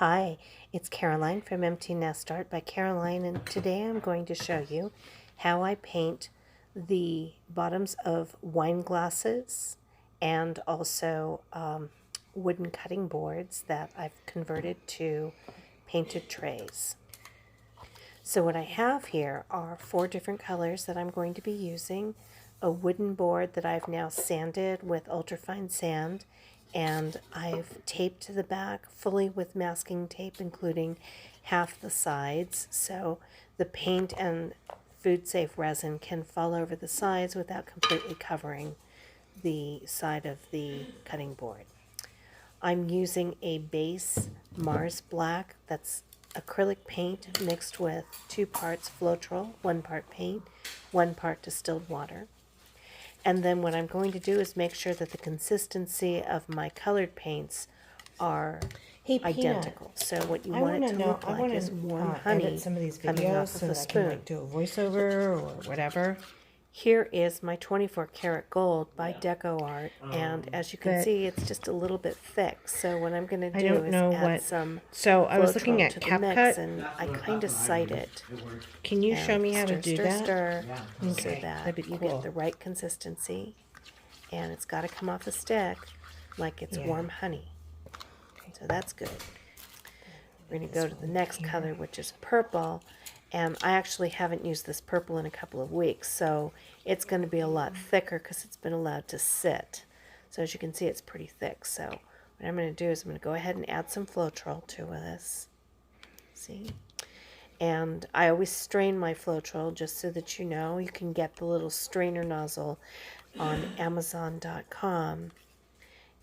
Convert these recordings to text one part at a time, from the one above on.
Hi, it's Caroline from Empty Nest Art by Caroline, and today I'm going to show you how I paint the bottoms of wine glasses and also wooden cutting boards that I've converted to painted trays. So what I have here are 4 different colors that I'm going to be using. A wooden board that I've now sanded with ultrafine sand, and I've taped the back fully with masking tape, including half the sides, so the paint and food safe resin can fall over the sides without completely covering the side of the cutting board. I'm using a base Mars Black that's acrylic paint mixed with 2 parts Floetrol, 1 part paint, 1 part distilled water. And then what I'm going to do is make sure that the consistency of my colored paints are identical. So what you want it to look like is warm honey some of these coming videos off of so a that I can spoon. do a voiceover or whatever. Here is my 24 karat gold by Deco Art, and as you can see, it's just a little bit thick. So what I'm going to do is add some So I was looking Floetrol at to the cap mix, cut. and I kind of sight it. Can you show me how Stir, to do stir, that? stir, so Okay, that that'd be you cool. get the right consistency, and it's got to come off the stick like it's warm honey. So that's good. We're going to go to the next color, which is purple, and I actually haven't used this purple in a couple of weeks, so it's going to be a lot thicker because it's been allowed to sit. So as you can see, it's pretty thick. So what I'm going to do is I'm going to go ahead and add some Floetrol to this. See? And I always strain my Floetrol, just so that you know. You can get the little strainer nozzle on Amazon.com,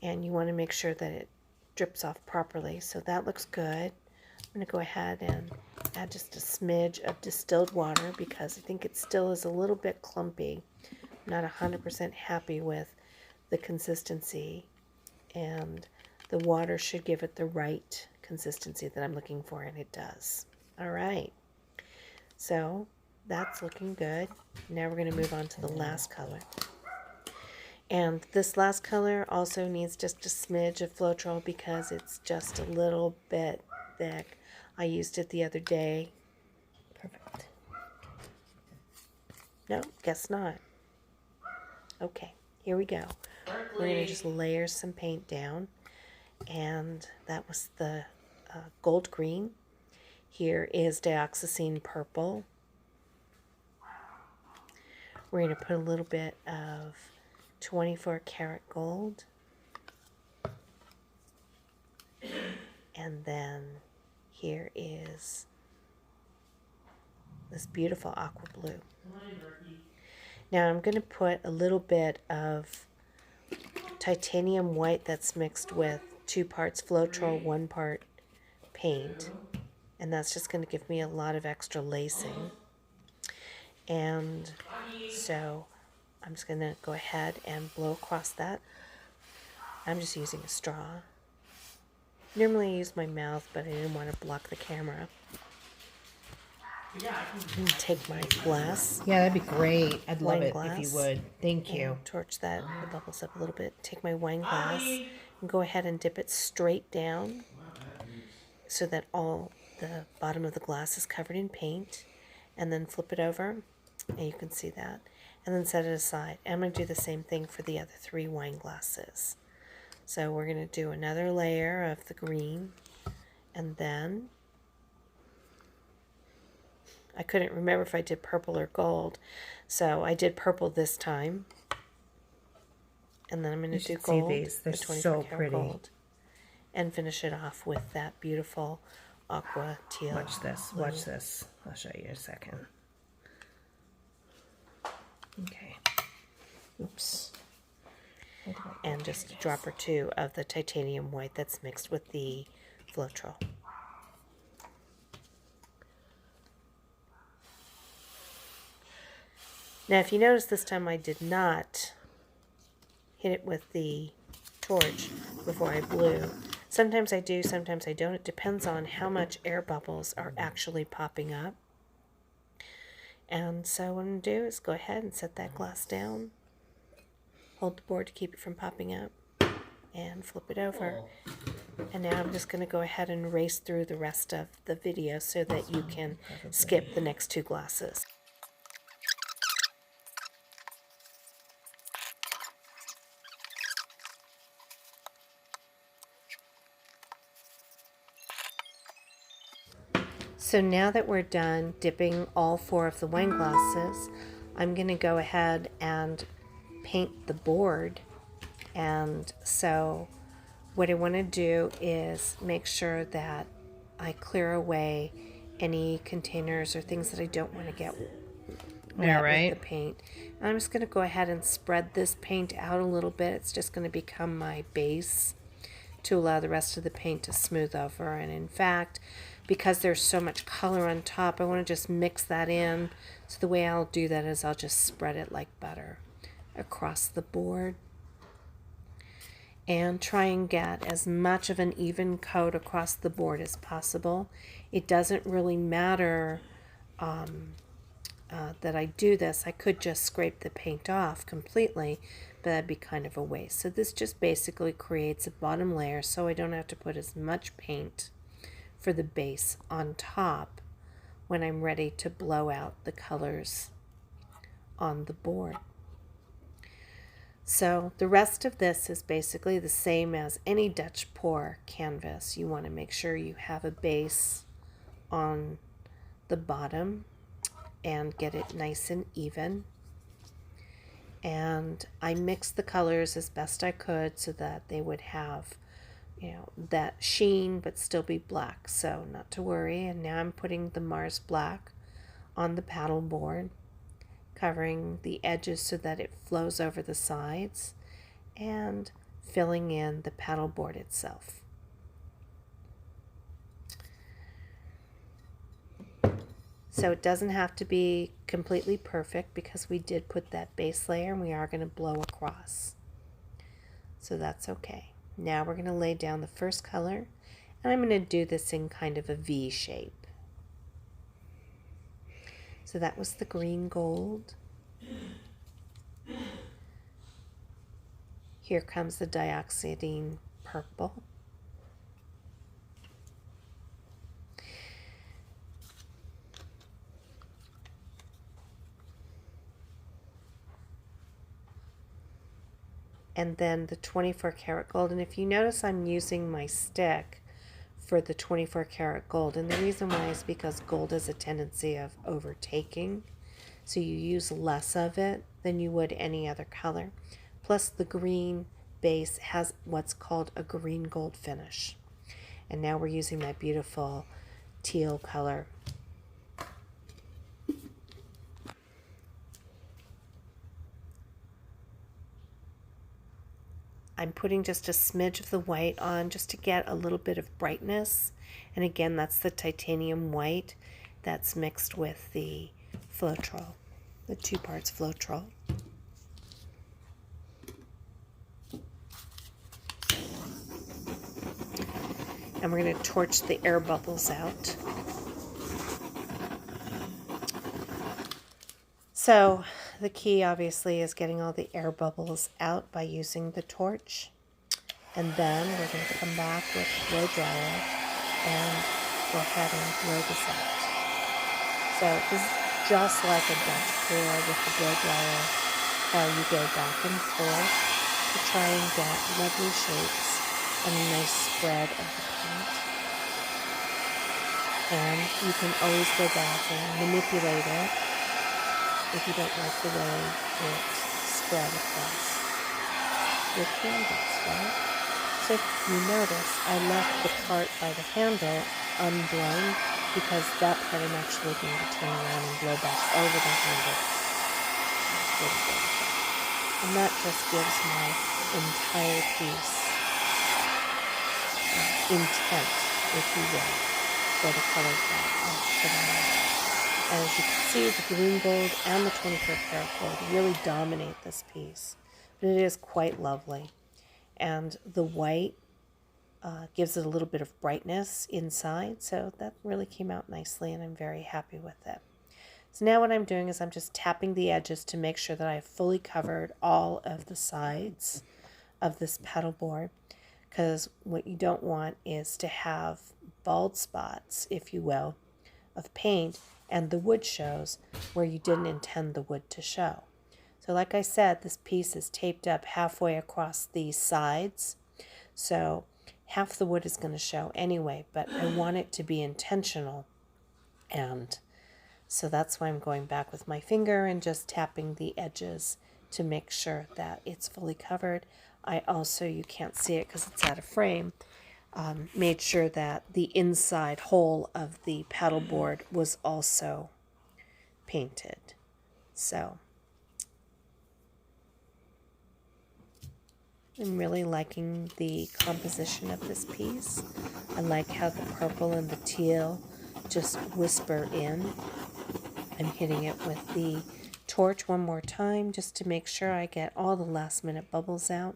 and you want to make sure that it drips off properly. So that looks good. I'm going to go ahead and add just a smidge of distilled water because I think it still is a little bit clumpy. I'm not 100% happy with the consistency, and the water should give it the right consistency that I'm looking for, and it does. All right, so that's looking good. Now we're going to move on to the last color. And this last color also needs just a smidge of Floetrol because it's just a little bit thick. I used it the other day. Perfect. No, guess not. Okay, here we go. We're going to just layer some paint down. And that was the gold green. Here is dioxazine purple. We're going to put a little bit of 24 karat gold. And then here is this beautiful aqua blue. Now I'm going to put a little bit of titanium white that's mixed with 2 parts Floetrol, 1 part paint. And that's just going to give me a lot of extra lacing. And so I'm just going to go ahead and blow across that. I'm just using a straw. Normally I use my mouth, but I didn't want to block the camera. And take my glass. Yeah, that'd be great. I'd love it glass, if you would. Thank you. Torch that, the bubbles up a little bit. Take my wine glass and go ahead and dip it straight down so that all the bottom of the glass is covered in paint. And then flip it over, and you can see that. And then set it aside. And I'm going to do the same thing for the other 3 wine glasses. So we're going to do another layer of the green, and then I couldn't remember if I did purple or gold, so I did purple this time. And then I'm going to do gold, They're so pretty. gold, and finish it off with that beautiful aqua teal. Watch this. blue. Watch this. I'll show you in a second. Okay. Oops. And just a drop or 2 of the titanium white that's mixed with the Floetrol. Now, if you notice, this time I did not hit it with the torch before I blew. Sometimes I do, sometimes I don't. It depends on how much air bubbles are actually popping up. And so what I'm going to do is go ahead and set that glass down. Hold the board to keep it from popping up. And flip it over. And now I'm just going to go ahead and race through the rest of the video so that you can skip the next 2 glasses. So now that we're done dipping all 4 of the wine glasses, I'm going to go ahead and paint the board. And so what I want to do is make sure that I clear away any containers or things that I don't want to get wet with the paint. And I'm just going to go ahead and spread this paint out a little bit. It's just going to become my base to allow the rest of the paint to smooth over. And in fact, because there's so much color on top, I want to just mix that in. So the way I'll do that is I'll just spread it like butter across the board and try and get as much of an even coat across the board as possible. It doesn't really matter that I do this. I could just scrape the paint off completely, but that'd be kind of a waste. So this just basically creates a bottom layer so I don't have to put as much paint for the base on top when I'm ready to blow out the colors on the board. So the rest of this is basically the same as any Dutch pour canvas. You want to make sure you have a base on the bottom and get it nice and even. And I mixed the colors as best I could so that they would have, you know, that sheen but still be black, so not to worry. And now I'm putting the Mars Black on the paddle board, covering the edges so that it flows over the sides, and filling in the paddle board itself. So it doesn't have to be completely perfect because we did put that base layer and we are going to blow across. So that's okay. Now we're going to lay down the first color, and I'm going to do this in kind of a V shape. So that was the green gold. Here comes the dioxidine purple. And then the 24 karat gold. And if you notice, I'm using my stick for the 24 karat gold. And the reason why is because gold has a tendency of overtaking. So you use less of it than you would any other color. Plus the green base has what's called a green gold finish. And now we're using that beautiful teal color. I'm putting just a smidge of the white on just to get a little bit of brightness. And again, that's the titanium white that's mixed with the Floetrol, the 2 parts Floetrol. And we're going to torch the air bubbles out. So the key obviously is getting all the air bubbles out by using the torch. And then we're going to come back with a blow dryer and go ahead and blow this out. So this is just like a Dutch pour with the blow dryer, how you go back and forth to try and get lovely shapes and a nice spread of the paint. And you can always go back and manipulate it if you don't like the way it's spread across your canvas, right? So if you notice, I left the part by the handle unblown because that part I'm actually going to turn around and blow back over the handle. And that just gives my entire piece intent, if you will, for the colors that I'll put on. And as you can see, the green gold and the 24 karat gold really dominate this piece. But it is quite lovely. And the white gives it a little bit of brightness inside. So that really came out nicely, and I'm very happy with it. So now what I'm doing is I'm just tapping the edges to make sure that I've fully covered all of the sides of this pedal board. because what you don't want is to have bald spots, if you will, of paint and the wood shows where you didn't intend the wood to show. So like I said, this piece is taped up halfway across the sides. So half the wood is going to show anyway, but I want it to be intentional. And so that's why I'm going back with my finger and just tapping the edges to make sure that it's fully covered. I also, you can't see it because it's out of frame, made sure that the inside hole of the paddleboard was also painted. So I'm really liking the composition of this piece. I like how the purple and the teal just whisper in. I'm hitting it with the torch one more time just to make sure I get all the last minute bubbles out.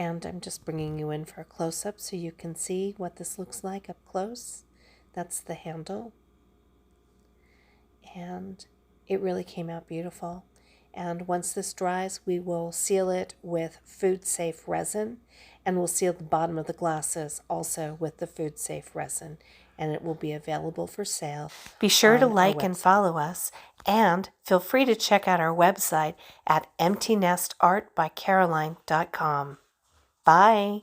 And I'm just bringing you in for a close-up so you can see what this looks like up close. That's the handle. And it really came out beautiful. And once this dries, we will seal it with food-safe resin, and we'll seal the bottom of the glasses also with the food-safe resin, and it will be available for sale. Be sure to like and follow us, and feel free to check out our website at emptynestartbycaroline.com. Bye.